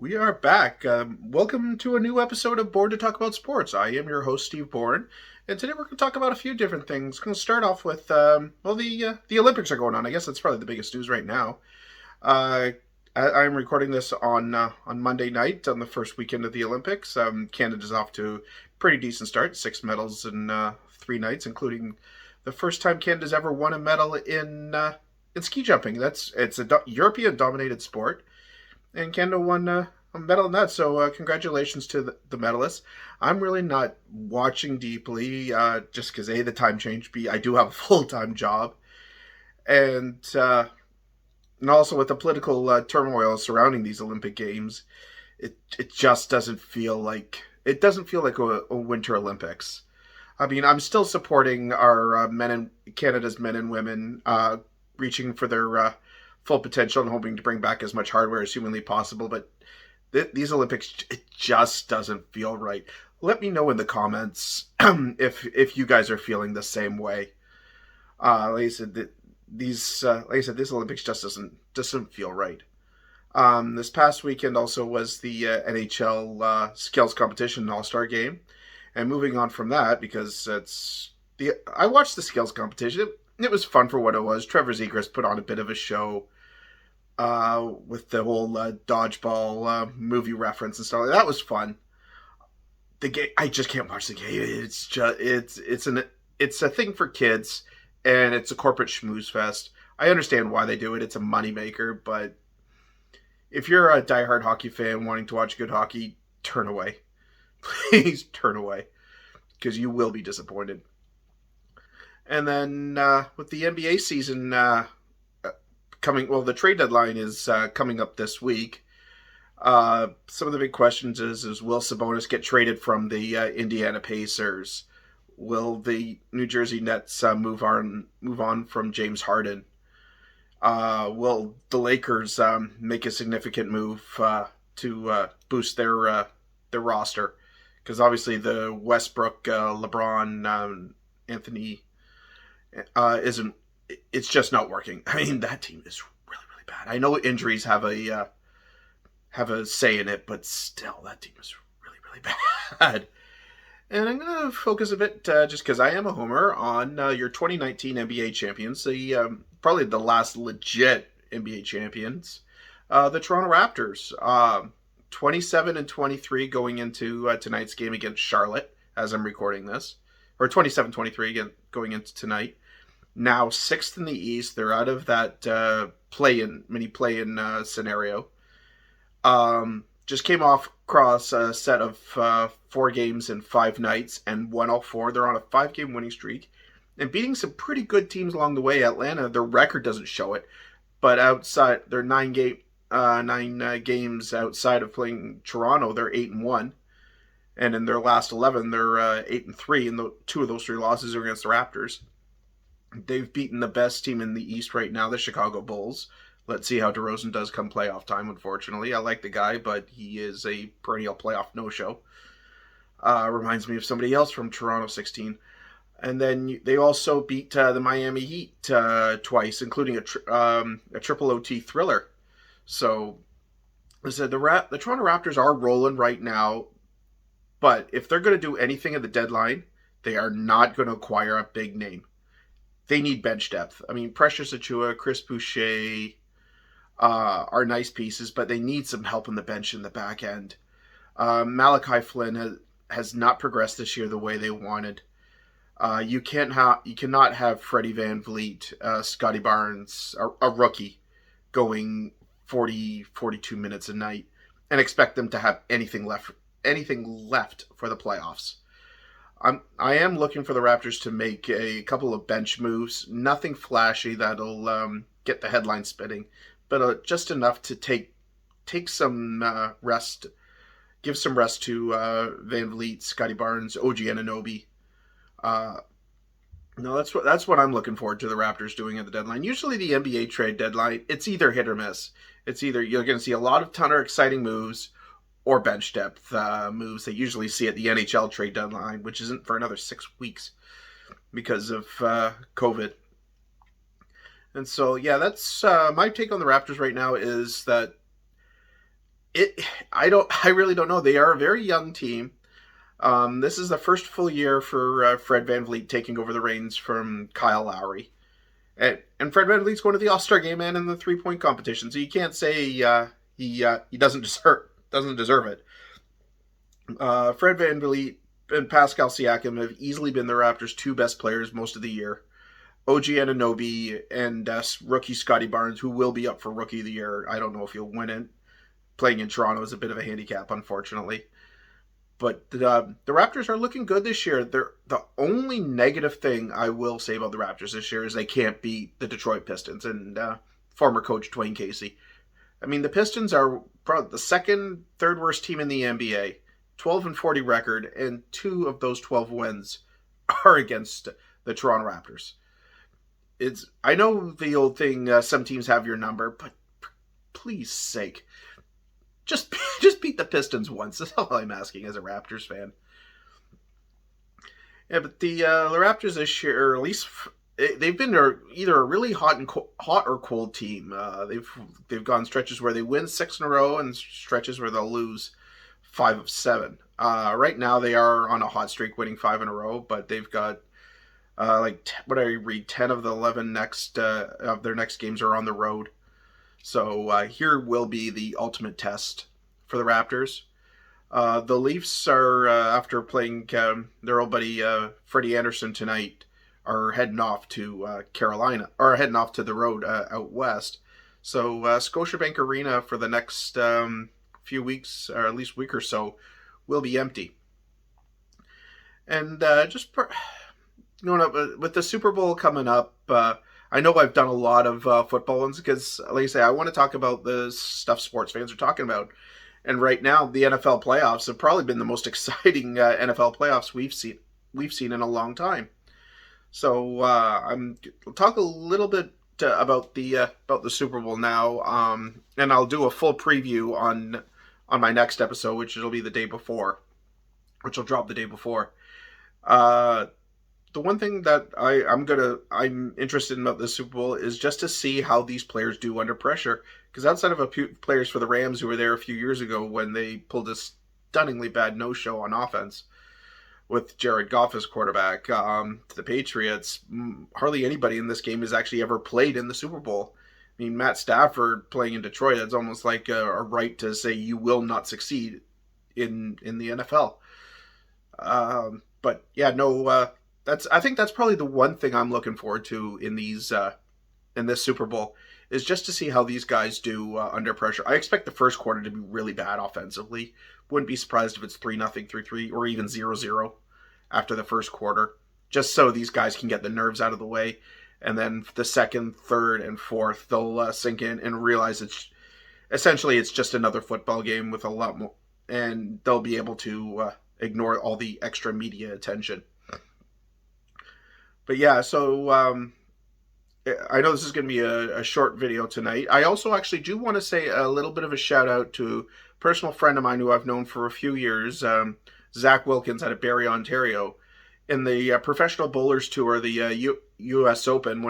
We are back. Welcome to a new episode of Born to Talk About Sports. I am your host, Steve Bourne, and today we're going to talk about a few different things. Going to start off with, the Olympics are going on. I guess that's probably the biggest news right now. Uh, I'm recording this on Monday night on the first weekend of the Olympics. Canada's off to a pretty decent start, 6 medals in 3 nights, including the first time Canada's ever won a medal in ski jumping. It's a European dominated sport and Canada won a medal in that. So congratulations to the medalists. I'm really not watching deeply, just because the time change. B, I do have a full time job, and and also with the political turmoil surrounding these Olympic Games, it just doesn't feel like a Winter Olympics. I mean, I'm still supporting our Canada's men and women reaching for their full potential and hoping to bring back as much hardware as humanly possible. But these Olympics, it just doesn't feel right. Let me know in the comments if you guys are feeling the same way. Like I said, this Olympics just doesn't feel right. This past weekend also was the NHL skills competition All Star game, and moving on from that because I watched the skills competition. It was fun for what it was. Trevor Zegras put on a bit of a show with the whole dodgeball movie reference and stuff. That was fun. The game, I just can't watch the game. It's a thing for kids, and it's a corporate schmooze fest. I understand why they do it. It's a moneymaker, but if you're a diehard hockey fan wanting to watch good hockey, turn away. Please turn away, because you will be disappointed. And then with the NBA season the trade deadline is coming up this week. Some of the big questions is will Sabonis get traded from the Indiana Pacers? Will the New Jersey Nets move on from James Harden? Will the Lakers make a significant move to boost their roster? Because obviously the Westbrook, LeBron, Anthony isn't. It's just not working. I mean, that team is really, really bad. I know injuries have a say in it, but still, that team is really, really bad. And I'm going to focus a bit, just because I am a homer, on your 2019 NBA champions, probably the last legit NBA champions, the Toronto Raptors. 27-23 going into tonight's game against Charlotte, as I'm recording this, or 27-23 again going into tonight. Now sixth in the East. They're out of that mini play-in scenario. Just came across a set of 4 games in 5 nights and won all 4. They're on a 5-game winning streak and beating some pretty good teams along the way. Atlanta, their record doesn't show it, but outside their 9 games outside of playing Toronto, they're 8-1, and in their last 11, they're 8-3, and 2 of those 3 losses are against the Raptors. They've beaten the best team in the East right now, the Chicago Bulls. Let's see how DeRozan does come playoff time, unfortunately. I like the guy, but he is a perennial playoff no-show. Reminds me of somebody else from Toronto 16. And then they also beat the Miami Heat twice, including a triple OT thriller. So, I said the Toronto Raptors are rolling right now, but if they're going to do anything at the deadline, they are not going to acquire a big name. They need bench depth. I mean, Precious Achiuwa, Chris Boucher are nice pieces, but they need some help in the bench in the back end. Malachi Flynn has not progressed this year the way they wanted. You cannot have Freddie Van Vliet, Scotty Barnes, a rookie, going 42 minutes a night and expect them to have anything left for the playoffs. I am looking for the Raptors to make a couple of bench moves. Nothing flashy that'll get the headline spinning, but just enough to take some rest, give some rest to Van Vliet, Scotty Barnes, OG Anunoby. No, that's what I'm looking forward to the Raptors doing at the deadline. Usually the NBA trade deadline, it's either hit or miss. It's either you're going to see a lot of ton of exciting moves or bench depth moves they usually see at the NHL trade deadline, which isn't for another 6 weeks because of COVID. And so, yeah, that's my take on the Raptors right now is that it. I really don't know. They are a very young team. This is the first full year for Fred VanVleet taking over the reins from Kyle Lowry. And Fred VanVleet's going to the All-Star game and in the three-point competition, so you can't say he doesn't deserve it. Fred VanVleet and Pascal Siakam have easily been the Raptors' two best players most of the year. OG Anunoby and rookie Scotty Barnes, who will be up for Rookie of the Year. I don't know if he'll win it. Playing in Toronto is a bit of a handicap, unfortunately. But the Raptors are looking good this year. The only negative thing I will say about the Raptors this year is they can't beat the Detroit Pistons and former coach Dwayne Casey. I mean, the Pistons are probably the second, third worst team in the NBA, 12-40 record, and 2 of those 12 wins are against the Toronto Raptors. I know the old thing, some teams have your number, but please sake, just beat the Pistons once. That's all I'm asking as a Raptors fan. Yeah, but the Raptors this year, or at least they've been either a really hot or cold team. They've gone stretches where they win 6 in a row and stretches where they'll lose 5 of 7. Right now they are on a hot streak, winning 5 in a row, but they've got what I read, 10 of the 11 of their next games are on the road. So here will be the ultimate test for the Raptors. The Leafs are, after playing their old buddy Freddie Anderson tonight, are heading off to Carolina, or heading off to the road out west. So Scotiabank Arena for the next few weeks, or at least week or so, will be empty. And with the Super Bowl coming up, I know I've done a lot of football ones because, like I say, I want to talk about the stuff sports fans are talking about. And right now, the NFL playoffs have probably been the most exciting NFL playoffs we've seen in a long time. So I'll talk a little bit about the Super Bowl now, and I'll do a full preview on my next episode, which will be the day before, which will drop the day before. The one thing that I'm interested in about the Super Bowl is just to see how these players do under pressure. Because outside of a few players for the Rams who were there a few years ago when they pulled a stunningly bad no-show on offense with Jared Goff as quarterback to the Patriots, hardly anybody in this game has actually ever played in the Super Bowl. I mean, Matt Stafford playing in Detroit, that's almost like a right to say you will not succeed in the NFL. But yeah, no. I think that's probably the one thing I'm looking forward to in this Super Bowl is just to see how these guys do under pressure. I expect the first quarter to be really bad offensively. Wouldn't be surprised if it's 3-0, 3-3, or even 0-0 after the first quarter, just so these guys can get the nerves out of the way. And then the second, third, and fourth, they'll sink in and realize it's just another football game with a lot more, and they'll be able to ignore all the extra media attention. But yeah, so I know this is going to be a short video tonight. I also actually do want to say a little bit of a shout out to a personal friend of mine who I've known for a few years, Zach Wilkins out of Barrie, Ontario. In the Professional Bowlers Tour, the U.S. Open,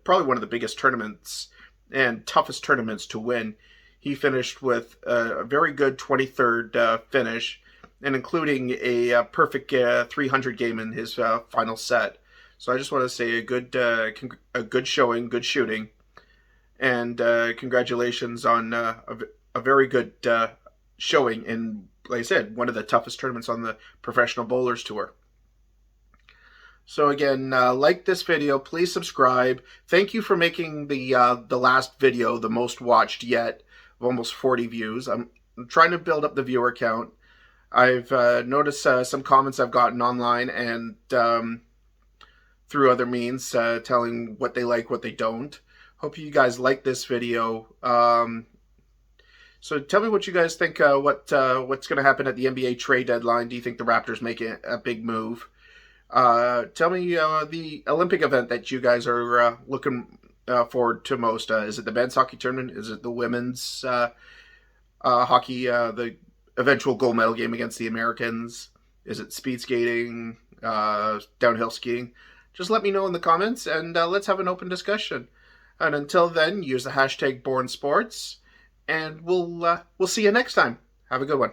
probably one of the biggest tournaments and toughest tournaments to win, he finished with a very good 23rd finish, and including a perfect 300 game in his final set. So I just want to say a good showing, good shooting, and congratulations on a very good showing in, like I said, one of the toughest tournaments on the Professional Bowlers Tour. So again, like this video, please subscribe. Thank you for making the last video the most watched yet, of almost 40 views. I'm trying to build up the viewer count. I've noticed some comments I've gotten online and through other means, telling what they like, what they don't. Hope you guys like this video. So tell me what you guys think. What's going to happen at the NBA trade deadline? Do you think the Raptors make a big move? Tell me the Olympic event that you guys are looking forward to most. Is it the men's hockey tournament? Is it the women's hockey, the eventual gold medal game against the Americans? Is it speed skating, downhill skiing? Just let me know in the comments, and let's have an open discussion. And until then, use the hashtag BornSports, and we'll see you next time. Have a good one.